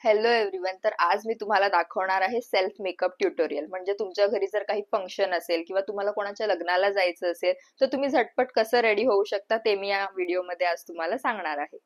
Hello everyone. तर आज मी तुम्हाला दाखवणार आहे सेल्फ मेकअप ट्युटोरियल. म्हणजे तुमच्या घरी जर काही फंक्शन असेल किंवा तुम्हाला कोणाच्या लग्नाला जायचं असेल तर तुम्ही झटपट कसं रेडी होऊ शकता ते मी या व्हिडिओमध्ये आज तुम्हाला सांगणार आहे.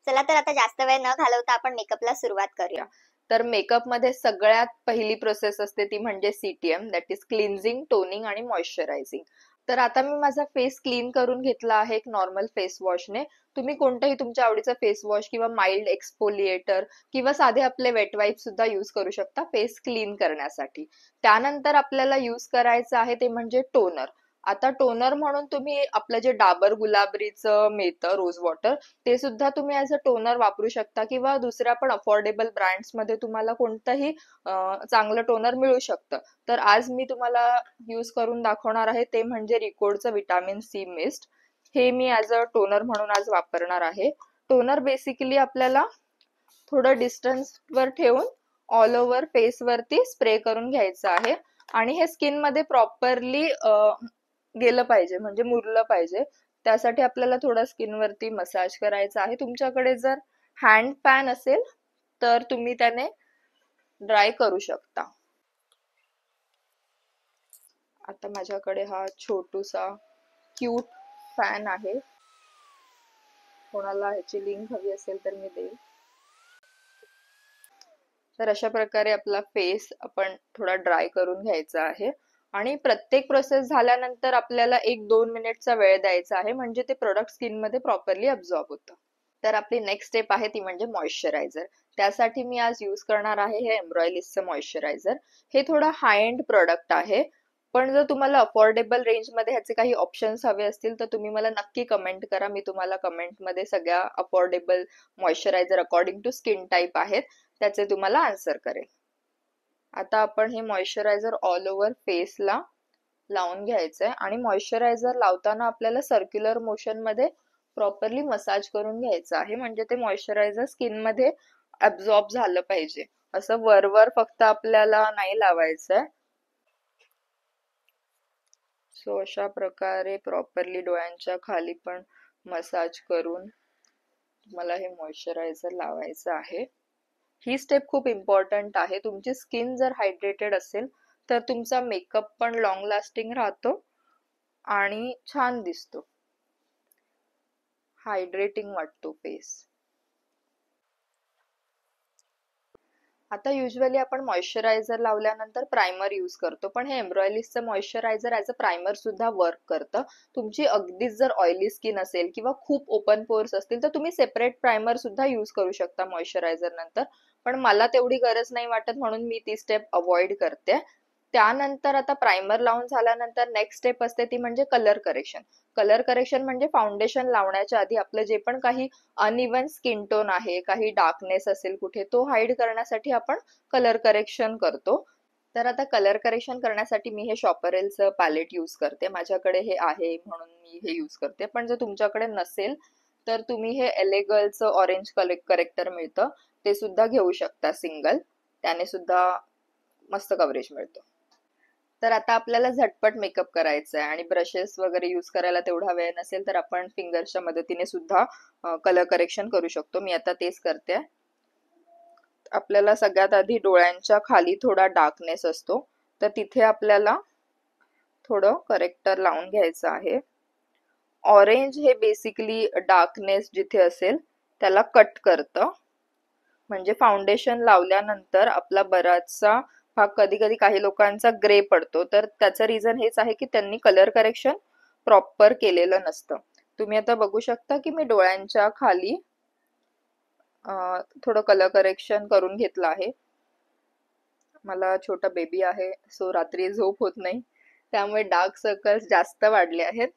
चला तर आता जास्त वेळ न घालवता आपण मेकअपला सुरुवात करूया. तर मेकअप मध्ये सगळ्यात पहिली प्रोसेस असते ती म्हणजे CTM, that is cleansing, toning आणि मॉइश्चरायझिंग. तर आता मी माझा फेस क्लीन करून घेतला आहे एक नॉर्मल फेस वॉशने. तुम्ही कोणताही तुमच्या आवडीचा फेस वॉश किंवा माइल्ड एक्सफोलिएटर किंवा साधे आपले वेट वाईप सुद्धा यूज करू शकता फेस क्लीन करण्यासाठी. त्यानंतर आपल्याला यूज करायचं आहे ते म्हणजे टोनर. आता टोनर म्हणून तुम्ही आपलं जे डाबर गुलाबरीचं मिळतं रोज वॉटर, ते सुद्धा तुम्ही ऍज अ टोनर वापरू शकता किंवा दुसऱ्या पण अफोर्डेबल ब्रँड्स मध्ये तुम्हाला कोणतंही चांगलं टोनर मिळू शकतं. तर आज मी तुम्हाला यूज करून दाखवणार आहे ते म्हणजे रिकोडचं विटॅमिन सी मिस्ट. हे मी ऍज अ टोनर म्हणून आज वापरणार आहे. टोनर बेसिकली आपल्याला थोडं डिस्टन्स वर ठेवून ऑल ओव्हर फेस वरती स्प्रे करून घ्यायचं आहे आणि हे स्किन मध्ये प्रॉपरली गेलं पाहिजे, म्हणजे मुरलं पाहिजे. त्यासाठी आपल्याला थोडं स्किन वरती मसाज करायचा आहे. तुमच्याकडे जर हँड पॅन असेल तर तुम्ही त्याने ड्राय करू शकता. आता माझ्याकडे हा छोटूसा क्यूट फॅन आहे. कोणाला ह्याची लिंक हवी असेल तर मी देईल. तर अशा प्रकारे आपला फेस आपण थोडा ड्राय करून घ्यायचा आहे आणि प्रत्येक प्रोसेस झाल्यानंतर आपल्याला 1-2 मिनिटचा वेळ द्यायचा आहे, म्हणजे ते प्रोडक्ट स्किन मध्ये प्रॉपरली अब्झॉर्ब होतं. तर आपली नेक्स्ट स्टेप आहे ती म्हणजे मॉइश्चरायझर. त्यासाठी मी आज यूज करणार आहे हे एम्ब्रॉयलिसचं मॉइश्चरायझर. हे थोडं हाय एंड प्रोडक्ट आहे, पण जर तुम्हाला अफोर्डेबल रेंजमध्ये ह्याचे काही ऑप्शन्स हवे असतील तर तुम्ही मला नक्की कमेंट करा. मी तुम्हाला कमेंटमध्ये सगळ्या affordable moisturiser according to skin type आहेत त्याचे तुम्हाला आन्सर करेल. आता आपण हे मॉइश्चरायझर ऑल ओव्हर फेसला लावून घ्यायचंय आणि मॉइश्चरायझर लावताना आपल्याला सर्क्युलर मोशन मध्ये प्रॉपरली मसाज करून घ्यायचं आहे, म्हणजे ते मॉइश्चरायझर स्किन मध्ये अब्झॉर्ब झालं पाहिजे. असं वरवर फक्त आपल्याला नाही लावायचंय. सो अशा प्रकारे प्रॉपरली डोळ्यांच्या खाली पण मसाज करून मला हे मॉइश्चरायझर लावायचं आहे. ही स्टेप खूप इम्पॉर्टंट आहे. तुमची स्किन जर हायड्रेटेड असेल तर तुमचा मेकअप पण लॉंग लास्टिंग राहतो आणि छान दिसतो, हायड्रेटिंग वाटतो फेस. आता युजली आपण मॉइश्चरायझर लावल्यानंतर प्रायमर यूज करतो, पण हे एम्ब्रॉयलिसचं मॉइश्चरायझर ऍज अ प्रायमर सुद्धा वर्क करतं. तुमची अगदीच जर ऑइली स्किन असेल किंवा खूप ओपन पोर्स असतील तर तुम्ही सेपरेट प्रायमर सुद्धा यूज करू शकता मॉइश्चरायझर नंतर, पण मला तेवढी गरज नाही वाटत म्हणून मी ती स्टेप अवॉइड करते. त्यानंतर आता प्रायमर लावून झाल्यानंतर नेक्स्ट स्टेप असते ती म्हणजे कलर करेक्शन. कलर करेक्शन म्हणजे फाउंडेशन लावण्याच्या आधी आपलं जे पण काही अनइवन स्किन टोन आहे, काही डार्कनेस असेल कुठे, तो हाईड करण्यासाठी आपण कलर करेक्शन करतो. तर आता कलर करेक्शन करण्यासाठी मी हे शॉपरेलचं पॅलेट यूज करते. माझ्याकडे हे आहे म्हणून मी हे यूज करते, पण जर तुमच्याकडे नसेल तर तुम्ही हे LA गर्लचं ऑरेंज करेक्टर मिळतं ते सुद्धा घेऊ शकता सिंगल. त्याने सुद्धा मस्त कव्हरेज मिळतं. तर आता आपल्याला झटपट मेकअप करायचा आहे आणि ब्रशेस वगैरे यूज करायला तेवढा वेळ नसेल तर आपण फिंगर्सच्या मदतीने सुद्धा कलर करेक्शन करू शकतो. मी आता तेच करते. आपल्याला सगळ्यात आधी डोळ्यांच्या खाली थोडा डार्कनेस असतो तर तिथे आपल्याला थोडं करेक्टर लावून घ्यायचं आहे. ऑरेंज हे बेसिकली डार्कनेस जिथे असेल त्याला कट करतं, म्हणजे फाउंडेशन लावल्यानंतर आपला बराचसा भाग, कधी कधी काही लोकांचा ग्रे पडतो, तर त्याचं रिझन हेच आहे की त्यांनी कलर करेक्शन प्रॉपर केलेलं नसतं. तुम्ही आता बघू शकता की मी डोळ्यांच्या खाली थोडं कलर करेक्शन करून घेतलं आहे. मला छोटा बेबी आहे सो रात्री झोप होत नाही, त्यामुळे डार्क सर्कल्स जास्त वाढले आहेत.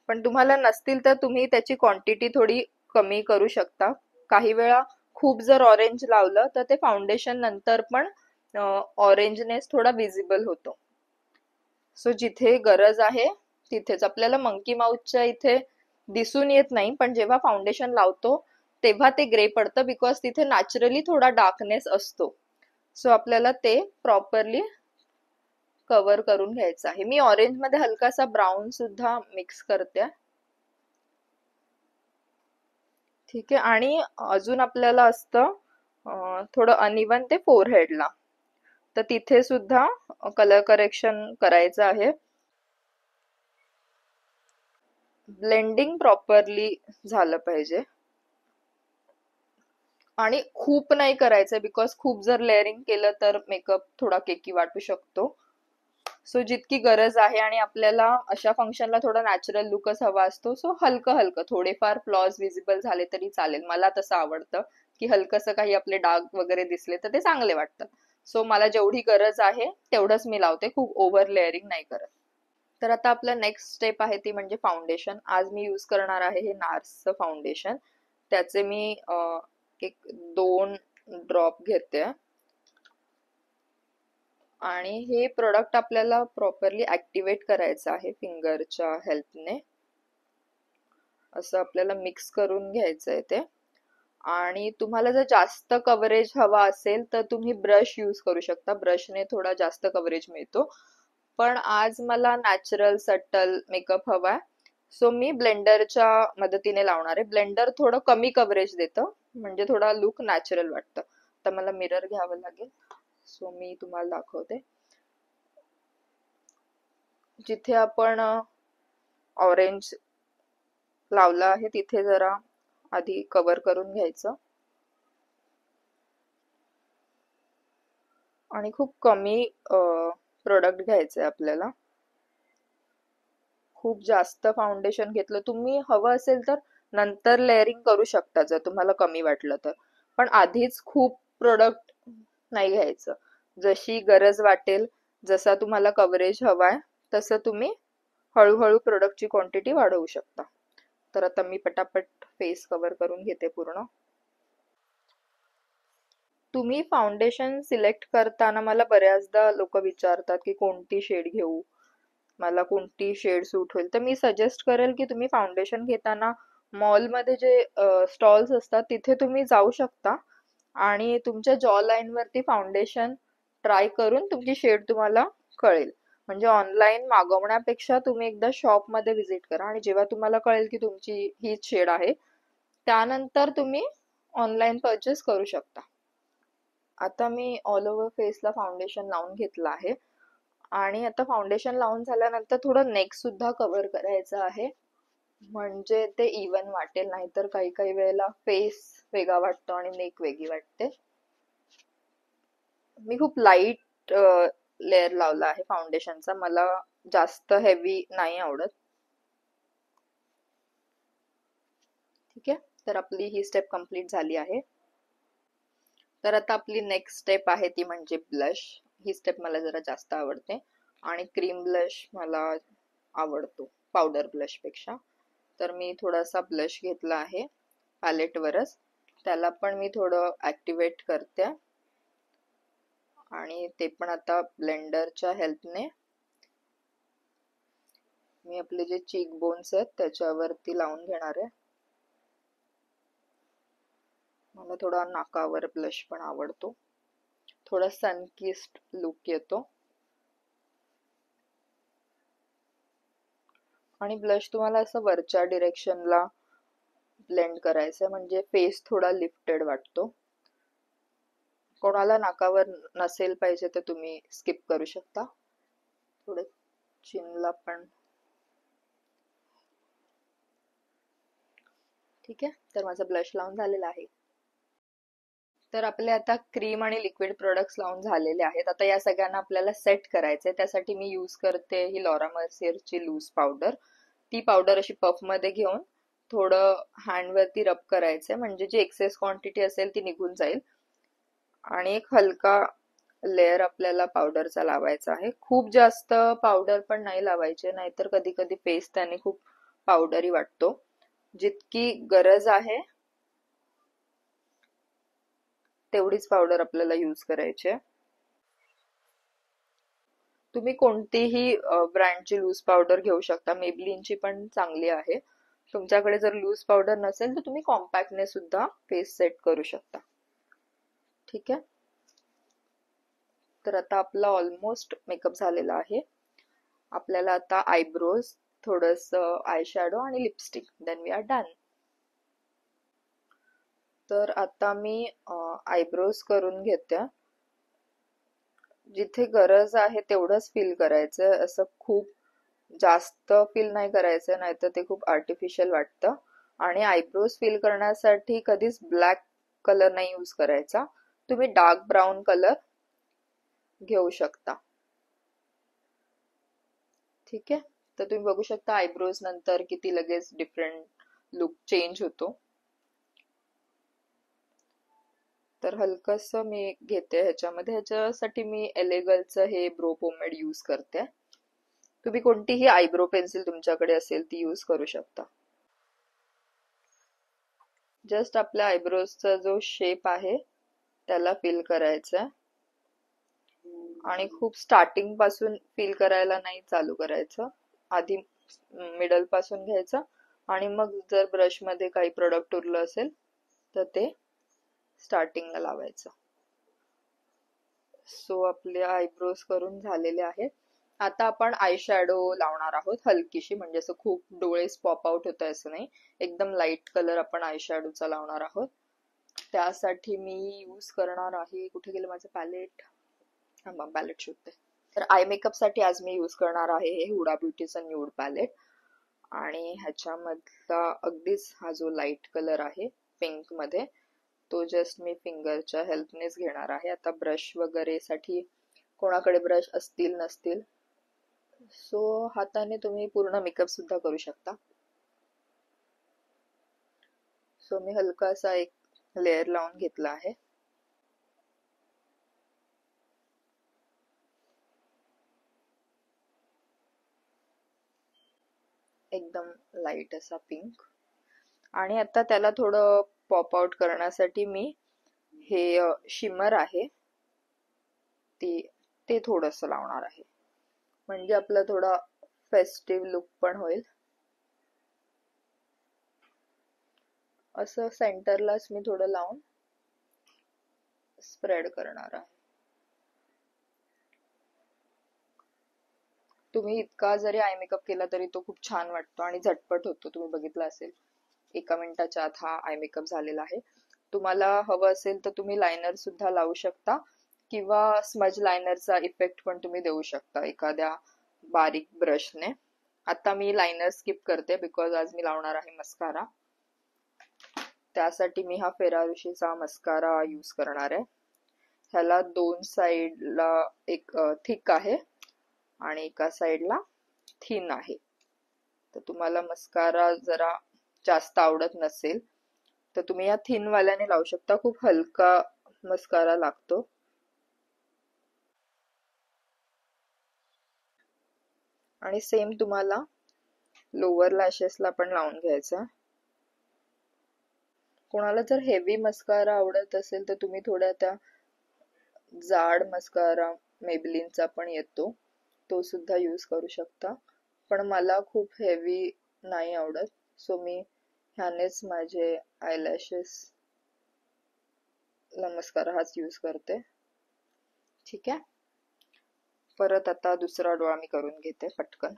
पण तुम्हाला नसतील तर तुम्ही त्याची क्वांटिटी थोडी कमी करू शकता. काही वेळा खूप जर ऑरेंज लावलं तर ते फाउंडेशन नंतर पण ऑरेंजनेस थोडा विजिबल होतो. सो जिथे गरज आहे तिथेच. आपल्याला मंकी माउथच्या इथे दिसून येत नाही, पण जेव्हा फाउंडेशन लावतो तेव्हा ते ग्रे पडतं, बिकॉज तिथे नॅचरली थोडा डार्कनेस असतो. सो आपल्याला ते प्रॉपरली कव्हर करून घ्यायचं आहे. मी ऑरेंज मध्ये हलकासा ब्राऊन सुद्धा मिक्स करते. ठीक आहे. आणि अजून आपल्याला असतं थोडं अनइवन ते फोरहेडला, तर तिथे सुद्धा कलर करेक्शन करायचं आहे. ब्लेंडिंग प्रॉपरली झालं पाहिजे आणि खूप नाही करायचंय, बिकॉज खूप जर लेअरिंग केलं तर मेकअप थोडा केकी वाटू शकतो. सो जितकी गरज आहे, आणि आपल्याला अशा फंक्शनला थोडा नॅचरल लुकच हवा असतो, सो हलकं हलकं थोडेफार फ्लॉज विजिबल झाले तरी चालेल. मला तसं आवडतं की हलकंसं काही आपले डाग वगैरे दिसले तर ते चांगले वाटतात. सो मला जेवढी गरज आहे तेवढंच मी लावते, खूप ओव्हर लेअरिंग नाही करत. तर आता आपलं नेक्स्ट स्टेप आहे ती म्हणजे फाउंडेशन. आज मी यूज करणार आहे हे नार्सचं फाउंडेशन. त्याचे मी एक 2 ड्रॉप घेते आणि हे प्रोडक्ट आपल्याला प्रॉपरली ऍक्टिव्हेट करायचं आहे फिंगरच्या हेल्पने. असं आपल्याला मिक्स करून घ्यायचंय ते. आणि तुम्हाला जर जास्त कव्हरेज हवा असेल तर तुम्ही ब्रश यूज करू शकता, ब्रशने थोडा जास्त कव्हरेज मिळतो. पण आज मला नॅचरल सटल मेकअप हवाय, सो मी ब्लेंडरच्या मदतीने लावणार आहे. ब्लेंडर थोडं कमी कव्हरेज देतं, म्हणजे थोडा लुक नॅचरल वाटतं. तर मला मिरर घ्यावं लागेल, सो मी तुम्हाला दाखवते. जिथे आपण ऑरेंज लावला आहे तिथे जरा आधी कव्हर करून घ्यायचं आणि खूप कमी प्रोडक्ट घ्यायचंय आपल्याला. खूप जास्त फाउंडेशन घेतलं, तुम्ही हवं असेल तर नंतर लेअरिंग करू शकता जर तुम्हाला कमी वाटलं तर, पण आधीच खूप प्रोडक्ट नाही घ्यायचं. जशी गरज वाटेल, जसा तुम्हाला कव्हरेज हवाय तसं तुम्ही हळूहळू प्रोडक्टची क्वांटिटी वाढवू शकता. तर आता मी पटापट फेस कव्हर करून घेते पूर्ण. तुम्ही फाउंडेशन सिलेक्ट करताना मला बऱ्याचदा लोक विचारतात की कोणती शेड घेऊ, मला कोणती शेड सूट होईल. तर मी सजेस्ट करेल की तुम्ही फाउंडेशन घेताना मॉलमध्ये जे स्टॉल्स असतात तिथे तुम्ही जाऊ शकता आणि तुमच्या जॉ लाईन वरती फाउंडेशन ट्राय करून तुमची शेड तुम्हाला कळेल. म्हणजे ऑनलाईन मागवण्यापेक्षा तुम्ही एकदा शॉप मध्ये व्हिजिट करा आणि जेव्हा तुम्हाला कळेल की तुमची हीच शेड आहे, त्यानंतर तुम्ही ऑनलाईन परचेस करू शकता. आता मी ऑल ओव्हर फेसला फाउंडेशन लावून घेतलं आहे आणि आता फाउंडेशन लावून झाल्यानंतर थोडं नेक सुद्धा कव्हर करायचं आहे, म्हणजे ते इवन वाटेल. नाहीतर काही काही वेळेला फेस वेगळा वाटतो आणि नेक वेगळी वाटते. मी खूप लाईट लेअर लावला आहे फाउंडेशनचा, मला जास्त हेवी नाही आवडत. ठीक आहे, तर आपली ही स्टेप कंप्लीट झाली आहे. तर आता आपली नेक्स्ट स्टेप आहे ती म्हणजे ब्लश. ही स्टेप मला जरा जास्त आवडते आणि क्रीम ब्लश मला आवडतो पावडर ब्लश पेक्षा. तर मी थोडासा ब्लश घेतला आहे पॅलेटवरच, त्याला पण मी थोडं ऍक्टिव्हेट करते आणि ते पण आता ब्लेंडरच्या हेल्पने मी आपले जे चीक बोन्स आहेत त्याच्यावरती लावून घेणार आहे. मला थोडा नाकावर ब्लश पण आवडतो, थोडा सनकिस्ड लुक येतो. आणि ब्लश तुम्हाला असं वरच्या डिरेक्शनला ब्लेंड करायचं, म्हणजे फेस थोडा लिफ्टेड वाटतो. कोणाला नाकावर नसेल पाहिजे तर तुम्ही स्किप करू शकता. थोडं चिनला पण. ठीक आहे, तर माझा ब्लश लावून झालेला आहे. तर आपले आता क्रीम आणि लिक्विड प्रोडक्ट्स लावून झालेले आहेत. आता या सगळ्यांना आपल्याला सेट करायचंय, त्यासाठी मी यूज करते ही लॉरा मर्सियरची लूज पावडर. ती पावडर अशी पफ मध्ये घेऊन थोडं हँडवरती रब करायचंय, म्हणजे जी एक्सेस क्वांटिटी असेल ती निघून जाईल. आणि एक हलका लेअर आपल्याला पावडरचा लावायचा आहे. खूप जास्त पावडर पण नाही लावायचे, नाहीतर कधी कधी फेस त्याने खूप पावडरी वाटतो. जितकी गरज आहे तेवढीच पावडर आपल्याला यूज करायची आहे. तुम्ही कोणतीही ब्रँडची लूज पावडर घेऊ शकता, मेबलिनची पण चांगली आहे. तुमच्याकडे जर लूज पावडर नसेल तर तुम्ही कॉम्पॅक्टने सुद्धा फेस सेट करू शकता. ठीक आहे, तर आता आपला ऑलमोस्ट मेकअप झालेला आहे. आपल्याला आता आयब्रोज, थोडंसं आय शॅडो आणि lipstick, then we are done. तर आता मी आयब्रोज करून घेते. जिथे गरज आहे तेवढंच फिल करायचं, असं खूप जास्त फिल नाही करायचं, नाहीतर ते खूप आर्टिफिशियल वाटतं. आणि आयब्रोज फिल करण्यासाठी कधीच ब्लॅक कलर नाही यूज करायचा, तुम्ही डार्क ब्राऊन कलर घेऊ शकता. ठीक आहे, तर तुम्ही बघू शकता आयब्रोज नंतर किती लगेच डिफरंट लुक चेंज होतो. तर हलकस मी घेते ह्याच्यामध्ये. ह्याच्यासाठी मी एलेगलचं हे ब्रो पोमेड यूज करते. तुम्ही कोणतीही आयब्रो पेन्सिल तुमच्याकडे असेल ती यूज करू शकता. जस्ट आपल्या आयब्रोजचा जो शेप आहे त्याला फिल करायचा आणि खूप स्टार्टिंग पासून फिल करायला नाही चालू करायचं. आधी मिडल पासून घ्यायचं आणि मग जर ब्रश मध्ये काही प्रोडक्ट उरलं असेल तर ते स्टार्टिंगला लावायचं. सो आपले आयब्रोज करून झालेले आहेत. आता आपण आय शॅडो लावणार आहोत, हलकीशी, म्हणजे असं खूप डोळेच पॉप आउट होत आहे असं नाही, एकदम लाईट कलर आपण आय शॅडोचा लावणार आहोत. त्यासाठी मी यूज करणार आहे, कुठे गेलं माझं पॅलेट, पॅलेट शोधते. तर आय मेकअप साठी आज मी यूज करणार आहे हे हुडा ब्युटीचं न्यूड पॅलेट. आणि ह्याच्यामधला अगदीच हा जो लाईट कलर आहे पिंक मध्ये तो जस्ट मी फिंगरच्या हेल्पनेच घेणार आहे. आता ब्रश वगैरे साठी कोणाकडे ब्रश असतील नसतील, सो हाताने तुम्ही पूर्ण मेकअप सुद्धा करू शकता. सो मी हलकासा एक लेअर लावून घेतला आहे. एकदम लाईट असा पिंक. आणि आता त्याला थोडं पॉप आउट करण्यासाठी मी हे शिमर आहे ते थोडस लावणार आहे, म्हणजे आपला थोडा फेस्टिव्ह लुक पण होईल. असं सेंटरलाच मी थोडं लावून स्प्रेड करणार आहे. तुम्ही इतका जरी आय मेकअप केला तरी तो खूप छान वाटतो आणि झटपट होतो. तुम्ही बघितलं असेल 1 मिनिटाच्या आत हा आय मेकअप झालेला आहे. तुम्हाला हवं असेल तर तुम्ही लायनर सुद्धा लावू शकता किंवा स्मज लायनरचा इफेक्ट पण तुम्ही देऊ शकता एखाद्या बारीक ब्रशने. आता मी लायनर स्किप करते बिकॉज आज मी लावणार आहे मस्कारा. त्यासाठी मी हा फेरारुशीचा मस्कारा यूज करणार आहे. ह्याला 2 साइडला एक थिक आहे आणि एका साइडला थिन आहे. तर तुम्हाला मस्कारा जरा जास्त आवडत नसेल तर तुम्ही या थिन वाल्याने लावू शकता, खूप हलका मस्कारा लागतो. आणि सेम तुम्हाला लोअर लॅशेसला पण लावून घ्यायचं. कोणाला जर हेवी मस्कारा आवडत असेल तर तुम्ही थोड्या त्या जाड मस्कारा मेबलिनचा पण येतो तो सुद्धा यूज करू शकता, पण मला खूप हेवी नाही आवडत, सो मी ह्यानेच माझे आयलॅशेस ला मस्कारा हाच यूज करते. ठीक आहे, परत आता दुसरा डोळा मी करून घेते पटकन.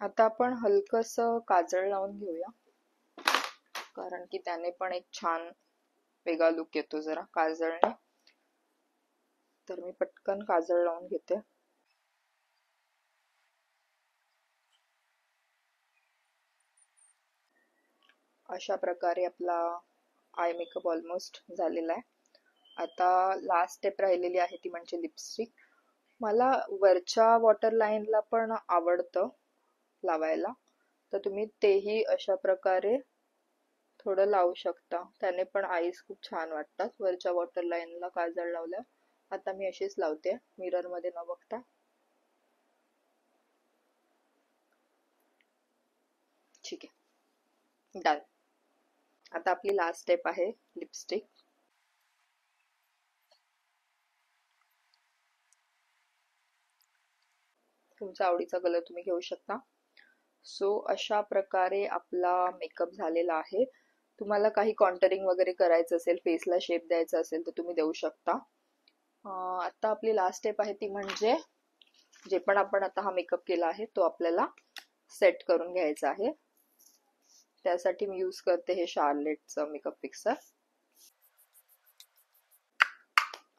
आता आपण हलकस काजळ लावून घेऊया, कारण की त्याने पण एक छान वेगळा लुक येतो जरा काजळने. तर मी पटकन काजळ लावून घेते. अशा प्रकारे आपला आय मेकअप ऑलमोस्ट झालेला आहे. आता लास्ट स्टेप राहिलेली आहे ती म्हणजे लिपस्टिक. मला वरच्या वॉटर लाईनला पण आवडतं लावायला, तर तुम्ही तेही अशा प्रकारे थोडं लावू शकता, त्याने पण आईज खूप छान वाटतात वरच्या वॉटर लाईनला काजळ लावल्या. आता मी अशीच लावते मिरर मध्ये न बघता. ठीक आहे, डन. आता आपली लास्ट स्टेप आहे लिपस्टिक. तुमच्या आवडीचा कलर तुम्ही घेऊ शकता. सो अशा प्रकारे आपला मेकअप झालेला आहे. तुम्हाला काही कॉन्टरिंग वगैरे करायचं असेल, फेसला शेप द्यायचा असेल तर तुम्ही देऊ शकता. आता आपली लास्ट स्टेप आहे ती म्हणजे जे पण आपण आता हा मेकअप केला आहे तो आपल्याला सेट करून घ्यायचा आहे. त्यासाठी मी यूज करते हे शार्लेटचं मेकअप फिक्सर.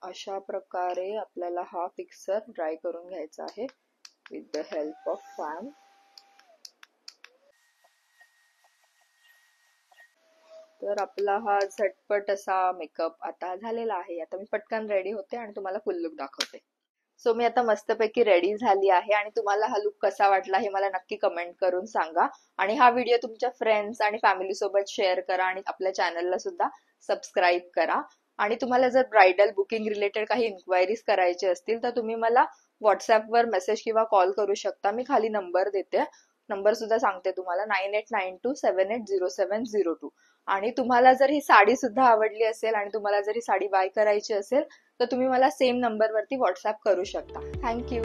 अशा प्रकारे आपल्याला हा फिक्सर ड्राय करून घ्यायचा आहे with the help of fan. तर आपला हा झटपट असा मेकअप आता झालेला आहे. आता मी पटकन रेडी होते आणि तुम्हाला फुल लुक दाखवते. सो मी आता मस्तपैकी रेडी झाली आहे आणि तुम्हाला हा लुक कसा वाटला हे मला नक्की कमेंट करून सांगा. आणि हा व्हिडिओ तुमच्या फ्रेंड्स आणि फॅमिली सोबत शेअर करा आणि आपल्या चॅनलला सुद्धा सबस्क्राईब करा. आणि तुम्हाला जर ब्रायडल बुकिंग रिलेटेड काही इन्क्वायरीज करायचे असतील तर तुम्ही मला व्हॉट्सअपवर मेसेज किंवा कॉल करू शकता. मी खाली नंबर देते, नंबर सुद्धा सांगते तुम्हाला 9892780702. आणि तुम्हाला जर ही साडी सुद्धा आवडली असेल आणि तुम्हाला जर ही साडी बाय करायची असेल तर तुम्ही मला सेम नंबरवरती व्हॉट्सअप करू शकता. थँक्यू.